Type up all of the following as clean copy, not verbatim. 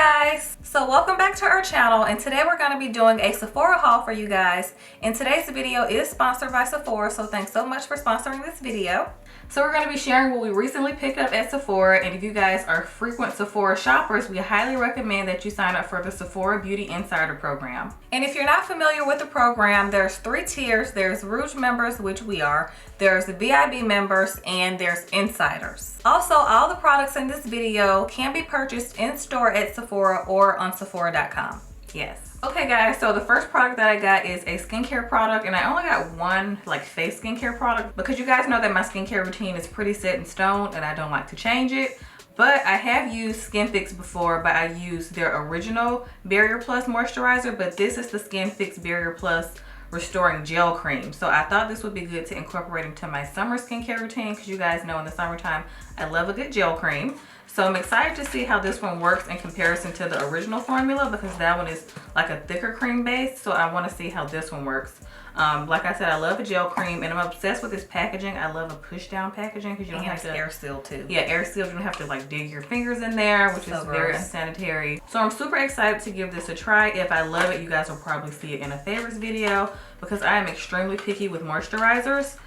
guys, so welcome back to our channel, and today we're going to be doing a Sephora haul for you guys. And today's video is sponsored by Sephora, so thanks so much for sponsoring this video. So we're going to be sharing what we recently picked up at Sephora, and if you guys are frequent Sephora shoppers, we highly recommend that you sign up for the Sephora Beauty Insider program. And if you're not familiar with the program, there's 3 tiers. There's Rouge members, which we are, there's the VIB members, and there's Insiders. Also, all the products in this video can be purchased in store at Sephora or on Sephora.com. Yes. Okay guys, so the first product that I got is a skincare product, and I only got one like face skincare product because you guys know that my skincare routine is pretty set in stone and I don't like to change it. But I have used Skinfix before, but I used their original Barrier Plus moisturizer, but this is the Skinfix Barrier Plus Restoring Gel Cream. So I thought this would be good to incorporate into my summer skincare routine because you guys know in the summertime I love a good gel cream. So I'm excited to see how this one works in comparison to the original formula because that one is like a thicker cream base. So I want to see how this one works. Like I said, I love a gel cream and I'm obsessed with this packaging. I love a push down packaging because you don't have to air seal too. Yeah, air seal. You don't have to like dig your fingers in there, which is very unsanitary. So I'm super excited to give this a try. If I love it, you guys will probably see it in a favorites video because I am extremely picky with moisturizers.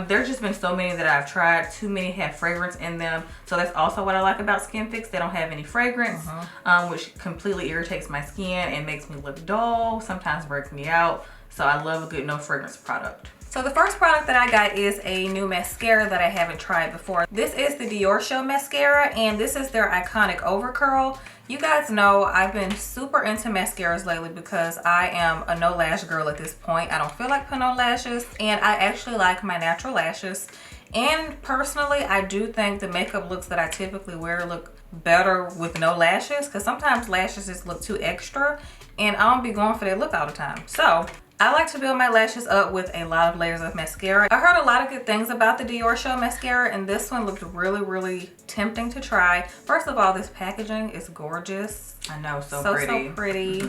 There's just been so many that I've tried. Too many have fragrance in them. So that's also what I like about Skinfix. They don't have any fragrance, which completely irritates my skin and makes me look dull, sometimes breaks me out. So I love a good no fragrance product. So the first product that I got is a new mascara that I haven't tried before. This is the Diorshow mascara, and this is their iconic Overcurl. You guys know I've been super into mascaras lately because I am a no lash girl at this point. I don't feel like putting on lashes, and I actually like my natural lashes. And personally, I do think the makeup looks that I typically wear look better with no lashes because sometimes lashes just look too extra, and I don't be going for that look all the time. So I like to build my lashes up with a lot of layers of mascara. I heard a lot of good things about the Diorshow mascara, and this one looked really tempting to try. First of all, this packaging is gorgeous. I know, so pretty. So pretty.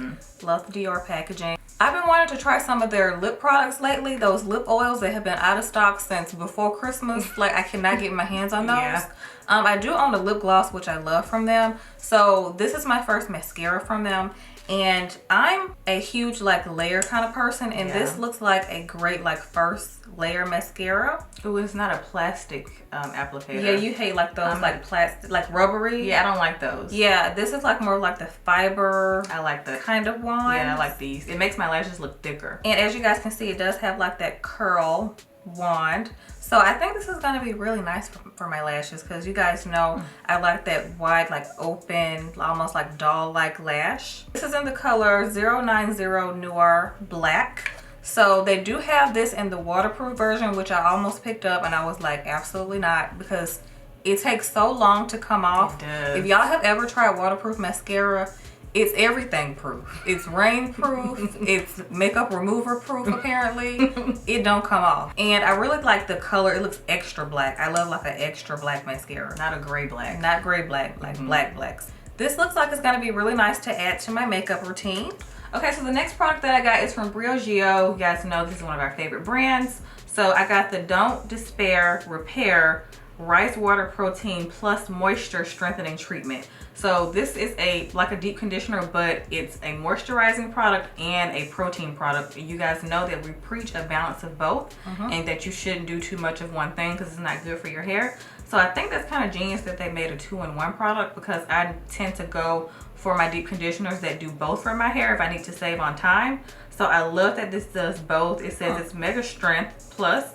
Love the Dior packaging. I've been wanting to try some of their lip products lately. Those lip oils that have been out of stock since before Christmas. Like, I cannot get my hands on those. Yeah. I do own a lip gloss, which I love from them. So this is my first mascara from them. And I'm a huge like layer kind of person, and this looks like a great like first layer mascara. Oh, it's not a plastic applicator. Yeah, you hate like those like plastic, like rubbery. Yeah, I don't like those. Yeah, this is like more like the fiber. I like the kind of one. Yeah, I like these. It makes my lashes look thicker. And as you guys can see, it does have like that curl wand. So I think this is going to be really nice for my lashes because you guys know I like that wide, like open, almost like doll-like lash. This is in the color 090 Noir Black. So they do have this in the waterproof version, which I almost picked up, and I was like, absolutely not, because it takes so long to come off. It does. If y'all have ever tried waterproof mascara, it's everything proof. It's rain proof. It's makeup remover proof apparently. It don't come off. And I really like the color. It looks extra black. I love like an extra black mascara. Not a gray black. Not gray black, like black blacks. This looks like it's gonna be really nice to add to my makeup routine. Okay, so the next product that I got is from Briogeo. You guys know this is one of our favorite brands. So I got the Don't Despair Repair Rice Water Protein Plus Moisture Strengthening Treatment. So this is like a deep conditioner, but it's a moisturizing product and a protein product. You guys know that we preach a balance of both, and that you shouldn't do too much of one thing because it's not good for your hair. So I think that's kind of genius that they made a 2-in-1 product because I tend to go for my deep conditioners that do both for my hair if I need to save on time. So I love that this does both. It says it's Mega Strength Plus.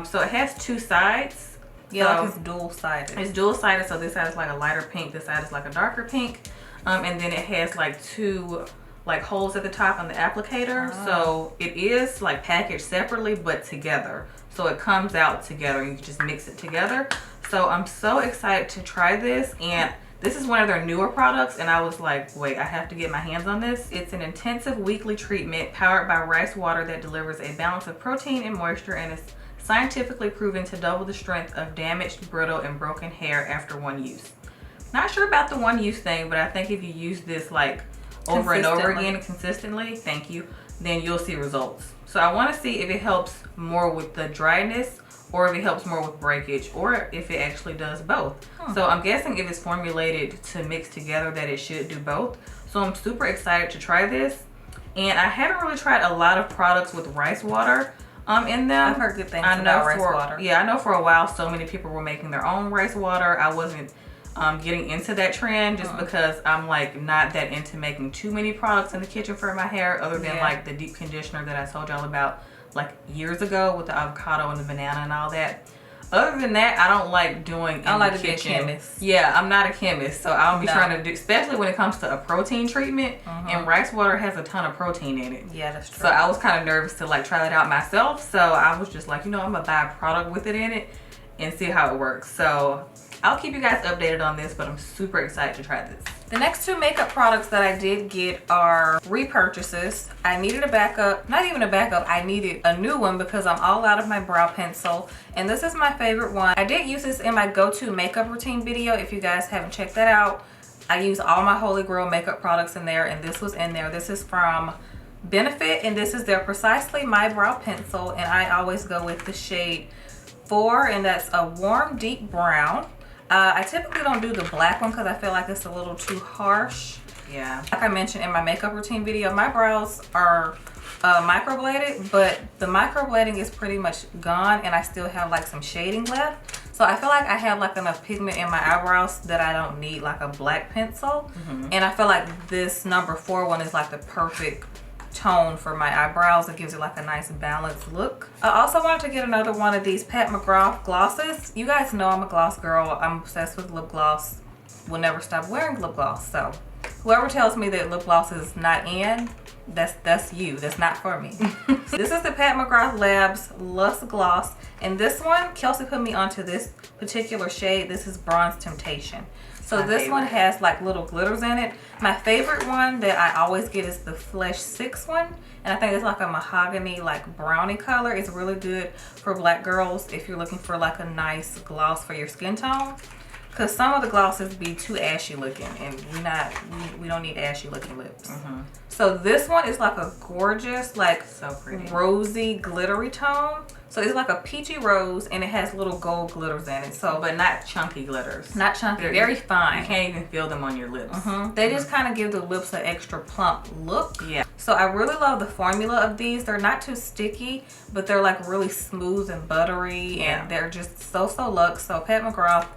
So it has 2 sides. Yeah, so like it's dual-sided. It's dual-sided, so this side is like a lighter pink, this side is like a darker pink. And then it has like 2 like holes at the top on the applicator. So it is like packaged separately but together. So it comes out together. You can just mix it together. So I'm so excited to try this, and this is one of their newer products, and I was like, wait, I have to get my hands on this. It's an intensive weekly treatment powered by rice water that delivers a balance of protein and moisture, and is scientifically proven to double the strength of damaged, brittle, and broken hair after one use. Not sure about the one use thing, but I think if you use this like over and over again consistently, thank you, then you'll see results. So I want to see if it helps more with the dryness or if it helps more with breakage, or if it actually does both. So I'm guessing if it's formulated to mix together that it should do both. So I'm super excited to try this. And I haven't really tried a lot of products with rice water in them. I've heard good things about rice water. Yeah, I know for a while so many people were making their own rice water. I wasn't getting into that trend just because I'm like not that into making too many products in the kitchen for my hair, other than like the deep conditioner that I told y'all about like years ago with the avocado and the banana and all that. Other than that, I don't like doing in the kitchen. Be a chemist. Yeah, I'm not a chemist, so I'll be trying to do, especially when it comes to a protein treatment, and rice water has a ton of protein in it. Yeah, that's true. So I was kind of nervous to like try that out myself, so I was just like, you know, I'm gonna buy a product with it in it and see how it works. So I'll keep you guys updated on this, but I'm super excited to try this. The next two makeup products that I did get are repurchases. I needed a backup, not even a backup, I needed a new one because I'm all out of my brow pencil. And this is my favorite one. I did use this in my go-to makeup routine video. If you guys haven't checked that out, I use all my Holy Grail makeup products in there, and this was in there. This is from Benefit, and this is their Precisely My Brow Pencil, and I always go with the shade 4, and that's a warm deep brown. I typically don't do the black one because I feel like it's a little too harsh. Yeah. Like I mentioned in my makeup routine video, my brows are microbladed, but the microblading is pretty much gone, and I still have like some shading left. So I feel like I have like enough pigment in my eyebrows that I don't need like a black pencil. And I feel like this number 4 one is like the perfect tone for my eyebrows. It gives it like a nice balanced look. I also wanted to get another one of these Pat McGrath glosses. You guys know I'm a gloss girl. I'm obsessed with lip gloss. Will never stop wearing lip gloss. So whoever tells me that lip gloss is not in, that's you. That's not for me. This is the Pat McGrath Labs Lust Gloss, and this one Kelsey put me onto this particular shade. This is Bronze Temptation. So this one has like little glitters in it. My favorite one that I always get is the Flesh 6 one. And I think it's like a mahogany, like brownie color. It's really good for black girls if you're looking for like a nice gloss for your skin tone. Because some of the glosses be too ashy looking, and we don't need ashy looking lips. So this one is like a gorgeous, like so pretty, rosy, glittery tone. So it's like a peachy rose, and it has little gold glitters in it. So, but not chunky glitters. Not chunky, very fine. You can't even feel them on your lips. They just kind of give the lips an extra plump look. Yeah. So I really love the formula of these. They're not too sticky, but they're like really smooth and buttery, and they're just so luxe. So Pat McGrath,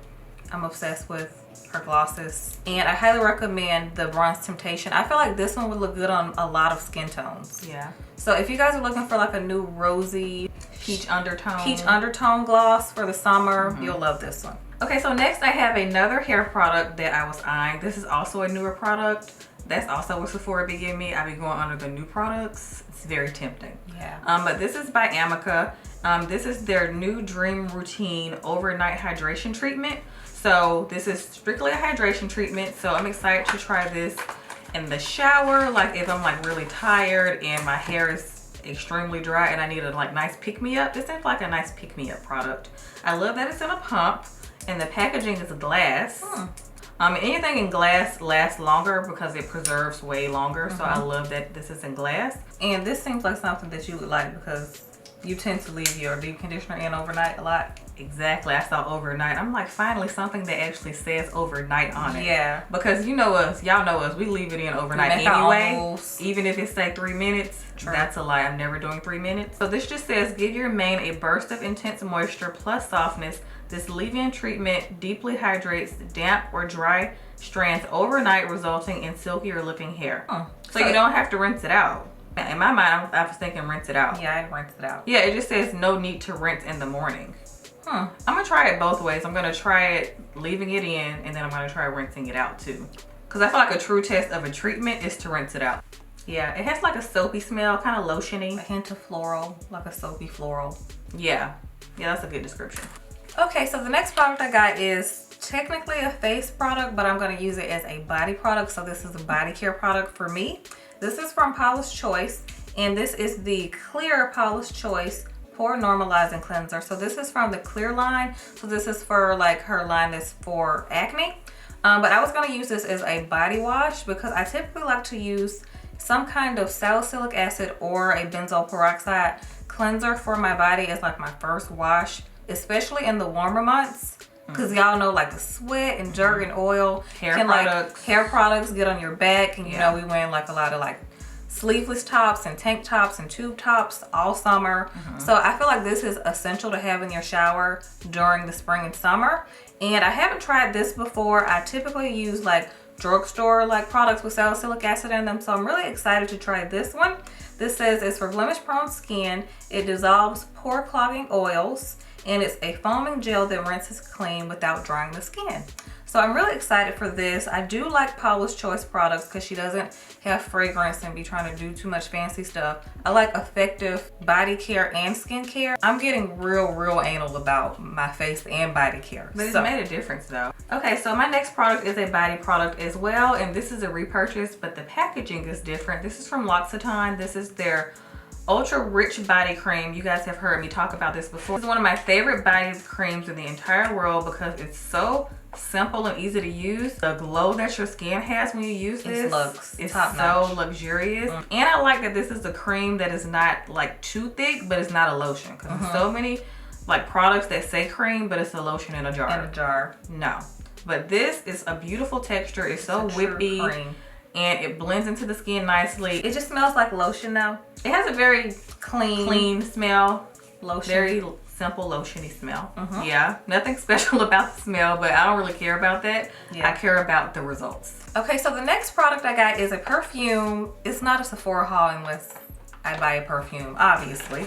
I'm obsessed with her glosses, and I highly recommend the Bronze Temptation. I feel like this one would look good on a lot of skin tones. Yeah. So if you guys are looking for like a new rosy peach undertone gloss for the summer, you'll love this one. Okay, so next I have another hair product that I was eyeing. This is also a newer product. That's also what Sephora be giving me. I be going under the new products. It's very tempting. Yeah. But this is by Amica. This is their new Dream Routine Overnight Hydration Treatment. So this is strictly a hydration treatment. So I'm excited to try this in the shower. Like if I'm like really tired and my hair is extremely dry and I need a like nice pick-me-up. This is like a nice pick-me-up product. I love that it's in a pump, and the packaging is glass. Anything in glass lasts longer because it preserves way longer. So I love that this is in glass. And this seems like something that you would like because you tend to leave your deep conditioner in overnight a lot. Exactly. I saw overnight. I'm like, finally something that actually says overnight on it. Yeah. Because you know us, y'all know us, we leave it in overnight anyway. Even if it's say 3 minutes. True. That's a lie. I'm never doing 3 minutes. So this just says, give your mane a burst of intense moisture plus softness. This leave-in treatment deeply hydrates damp or dry strands overnight, resulting in silkier looking hair. So you don't have to rinse it out. In my mind, I was thinking rinse it out. Yeah, I rinsed it out. Yeah, it just says no need to rinse in the morning. I'm gonna try it both ways. I'm gonna try it leaving it in, and then I'm gonna try rinsing it out too. Because I feel like a true test of a treatment is to rinse it out. Yeah, it has like a soapy smell, kind of lotiony. A hint of floral, like a soapy floral. Yeah, that's a good description. Okay, so the next product I got is technically a face product, but I'm gonna use it as a body product. So this is a body care product for me. This is from Paulas Choice, and this is the Clear Paulas Choice Pore Normalizing Cleanser. So this is from the Clear line. So this is for like her line that's for acne. But I was gonna use this as a body wash because I typically like to use some kind of salicylic acid or a benzoyl peroxide cleanser for my body as like my first wash especially in the warmer months. Because y'all know, like, the sweat and dirt and oil hair products get on your back. And, you know, we wearing, like, a lot of, like, sleeveless tops and tank tops and tube tops all summer. So I feel like this is essential to have in your shower during the spring and summer. And I haven't tried this before. I typically use, like, drugstore, like, products with salicylic acid in them. So I'm really excited to try this one. This says it's for blemish-prone skin. It dissolves pore-clogging oils. And it's a foaming gel that rinses clean without drying the skin. So I'm really excited for this. I do like Paulas Choice products because she doesn't have fragrance and be trying to do too much fancy stuff. I like effective body care and skin care. I'm getting real anal about my face and body care. But it's made a difference though. Okay, so my next product is a body product as well. And this is a repurchase, but the packaging is different. This is from Loccitane. This is their ultra rich body cream. You guys have heard me talk about this before. This is one of my favorite body creams in the entire world because it's so simple and easy to use. The glow that your skin has when you use this is so luxurious. And I like that this is a cream that is not like too thick, but it's not a lotion. Because there's so many like products that say cream, but it's a lotion in a jar. No. But this is a beautiful texture. It's so whippy. And it blends into the skin nicely. It just smells like lotion though. It has a very clean smell. Lotion. Very simple lotiony smell. Yeah, nothing special about the smell, but I don't really care about that. I care about the results. Okay, so the next product I got is a perfume. It's not a Sephora haul unless I buy a perfume, obviously.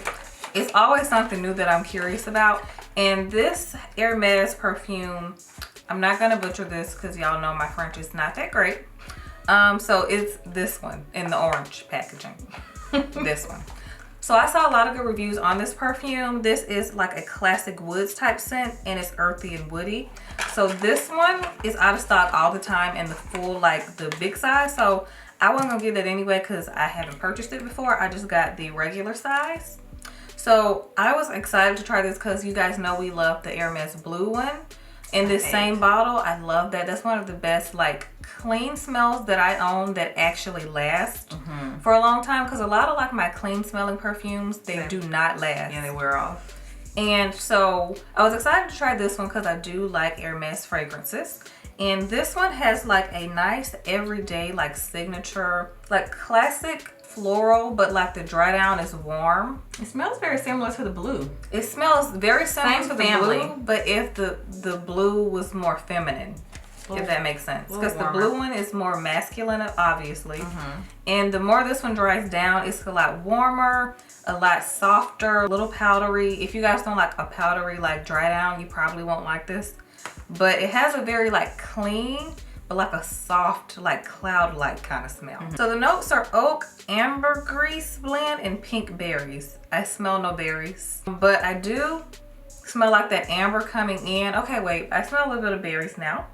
It's always something new that I'm curious about. And this HERMÈS perfume, I'm not gonna butcher this because y'all know my French is not that great. So it's this one in the orange packaging. This one. So I saw a lot of good reviews on this perfume. This is like a classic woods type scent and it's earthy and woody. So this one is out of stock all the time in the full, like the big size. So I wasn't gonna get that anyway because I haven't purchased it before. I just got the regular size. So I was excited to try this because you guys know we love the HERMÈS blue one. In this same bottle, I love that. That's one of the best like clean smells that I own that actually last for a long time. Because a lot of like my clean smelling perfumes, they do not last. Yeah, they wear off. And so I was excited to try this one because I do like HERMÈS fragrances. And this one has like a nice everyday like signature, like classic floral, but like the dry down is warm. It smells very similar to the blue. It smells very similar to the blue, but if the blue was more feminine, if that makes sense. Because the blue one is more masculine, obviously. And the more this one dries down, it's a lot warmer, a lot softer, a little powdery. If you guys don't like a powdery like dry down, you probably won't like this. But it has a very like clean, but like a soft, like cloud-like kind of smell. So the notes are oak, ambergris blend, and pink berries. I smell no berries, but I do smell like that amber coming in. Okay, wait, I smell a little bit of berries now.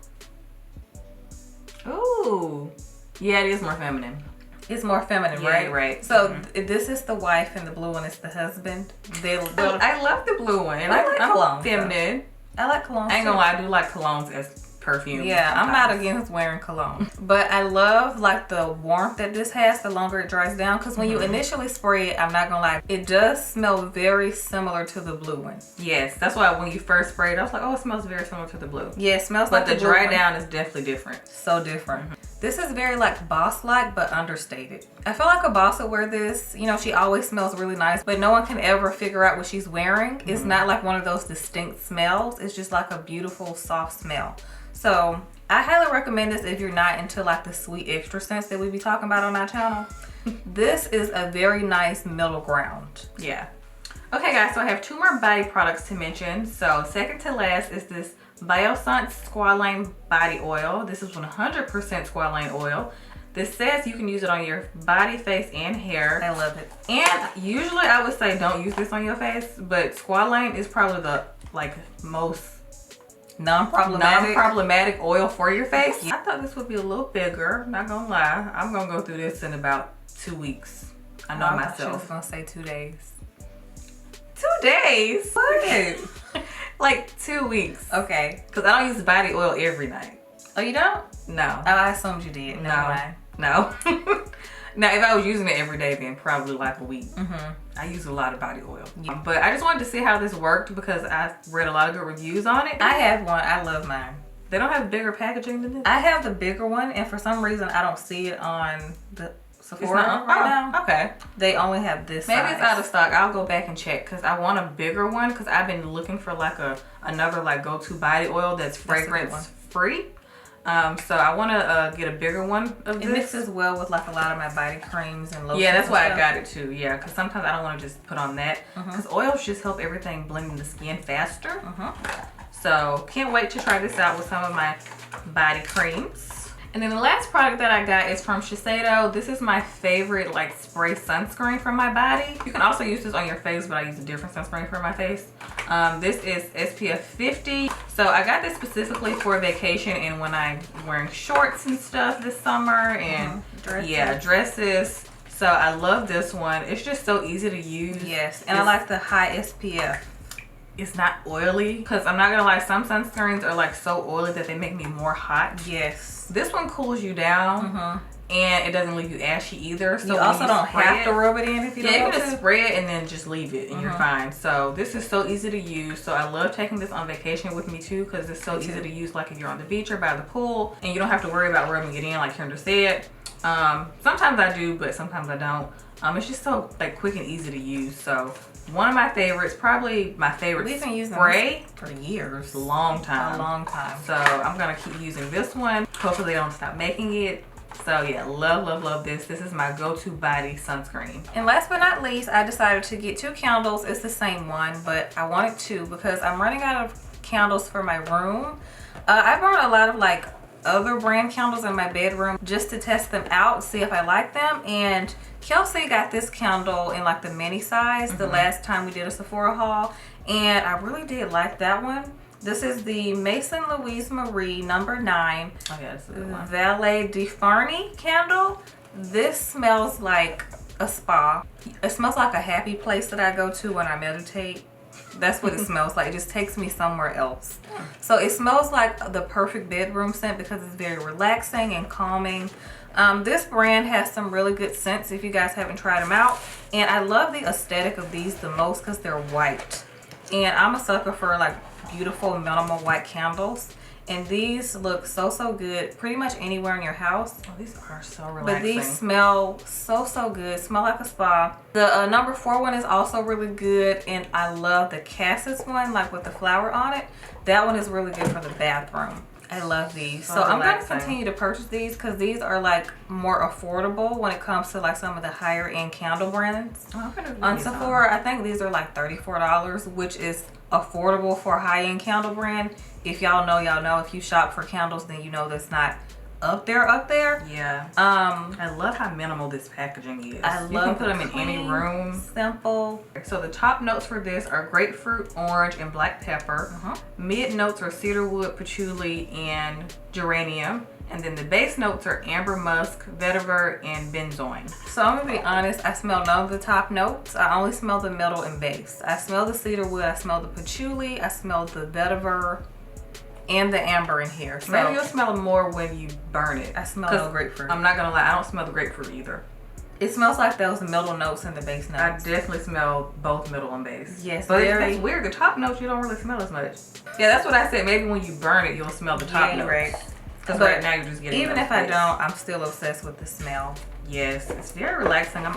Ooh, yeah, it is more feminine. It's more feminine, right? Right. So this is the wife and the blue one is the husband. I love the blue one. And I like cologne. Feminine. I like cologne. I ain't gonna lie, I do like colognes as perfume. Yeah, I'm not against wearing cologne, but I love like the warmth that this has the longer it dries down, because when you initially spray it, I'm not gonna lie, it does smell very similar to the blue one. Yes, that's why when you first sprayed it, I was like, oh, it smells very similar to the blue. Yeah, it smells like the dry down is definitely different. So different. This is very like boss-like, but understated. I feel like a boss would wear this. You know, she always smells really nice, but no one can ever figure out what she's wearing. It's not like one of those distinct smells. It's just like a beautiful, soft smell. So I highly recommend this if you're not into like the sweet extra scents that we be talking about on our channel. This is a very nice middle ground. Yeah. Okay guys, so I have two more body products to mention. So second to last is this Biossance Squalane body oil. This is 100% squalane oil. This says you can use it on your body, face, and hair. I love it. And usually I would say don't use this on your face, but squalane is probably the like most non-problematic oil for your face. I thought this would be a little bigger, not gonna lie. I'm gonna go through this in about 2 weeks. I know myself. I was gonna say 2 days. 2 days? What? Like 2 weeks. Okay. Because I don't use body oil every night. Oh, you don't? No. Oh, I assumed you did. No. No. Now, if I was using it every day, then probably like a week. I use a lot of body oil. Yeah. But I just wanted to see how this worked because I read a lot of good reviews on it. I have one. I love mine. They don't have bigger packaging than this? I have the bigger one, and for some reason, I don't see it on the Sephora right now. Okay. They only have this Maybe size. it's out of stock. I'll go back and check because I want a bigger one because I've been looking for like another like go-to body oil that's fragrance free. So I want to get a bigger one of this. It mixes well with like a lot of my body creams and lotions. Yeah, that's why I got it too. Yeah, because sometimes I don't want to just put on that because oils just help everything blend in the skin faster. So can't wait to try this out with some of my body creams. And then the last product that I got is from Shiseido. This is my favorite like spray sunscreen for my body. You can also use this on your face, but I use a different sunscreen for my face. This is SPF 50. So I got this specifically for vacation and when I'm wearing shorts and stuff this summer and dresses. So I love this one. It's just so easy to use. Yes, and I like the high SPF. It's not oily because I'm not gonna lie, some sunscreens are like so oily that they make me more hot. Yes. This one cools you down and it doesn't leave you ashy either. So you also don't have to rub it in if you don't want to. You can just spray it and then just leave it and you're fine. So this is so easy to use. So I love taking this on vacation with me too because it's so easy to use like if you're on the beach or by the pool and you don't have to worry about rubbing it in like Kendra said. Sometimes I do, but sometimes I don't. It's just so like quick and easy to use. So one of my favorites, probably my favorite We've been using spray for years. A long time. A long time. So I'm gonna keep using this one. Hopefully they don't stop making it. So yeah, love this. This is my go-to body sunscreen. And last but not least, I decided to get 2 candles. It's the same one, but I wanted 2 because I'm running out of candles for my room. I brought a lot of like other brand candles in my bedroom just to test them out, see if I like them. And Kelsey got this candle in like the mini size the last time we did a Sephora haul, and I really did like that one. This is the Maison Louise Marie number 9. Oh yeah, that's a good one. Vallee de Farney candle. This smells like a spa. It smells like a happy place that I go to when I meditate. That's what it smells like. It just takes me somewhere else. So it smells like the perfect bedroom scent because it's very relaxing and calming. This brand has some really good scents if you guys haven't tried them out. And I love the aesthetic of these the most because they're white. And I'm a sucker for like beautiful minimal white candles. And these look so good pretty much anywhere in your house. Oh, these are so relaxing. But these smell so good. Smell like a spa. The number 4 one is also really good. And I love the Cassis one, like with the flower on it. That one is really good for the bathroom. I love these. So I'm going to continue to purchase these because these are like more affordable when it comes to like some of the higher end candle brands. On Sephora, I think these are like $34, which is affordable for a high end candle brand. If y'all know, y'all know. If you shop for candles, then you know that's not up there. Yeah. I love how minimal this packaging is. I love you can put them in any room. Simple. So the top notes for this are grapefruit, orange, and black pepper. Mid notes are cedarwood, patchouli, and geranium. And then the base notes are amber musk, vetiver, and benzoin. So I'm gonna be honest, I smell none of the top notes. I only smell the middle and base. I smell the cedarwood, I smell the patchouli, I smell the vetiver, and the amber in here. So maybe you'll smell more when you burn it. I smell no grapefruit. I'm not gonna lie, I don't smell the grapefruit either. It smells like those middle notes and the base notes. I definitely smell both middle and base. Yes, but that's weird. The top notes you don't really smell as much. Yeah, that's what I said. Maybe when you burn it, you'll smell the top notes. Right. Because right now you're just getting. Even if I don't, I'm still obsessed with the smell. Yes, it's very relaxing. I'm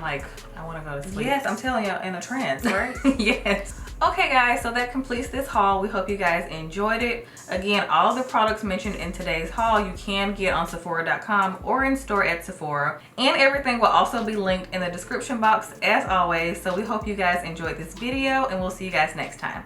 like, I want to go to sleep. Yes, I'm telling you, in a trance, right? Yes. Okay guys, so that completes this haul. We hope you guys enjoyed it. Again, all the products mentioned in today's haul you can get on Sephora.com or in store at Sephora. And everything will also be linked in the description box as always. So we hope you guys enjoyed this video and we'll see you guys next time.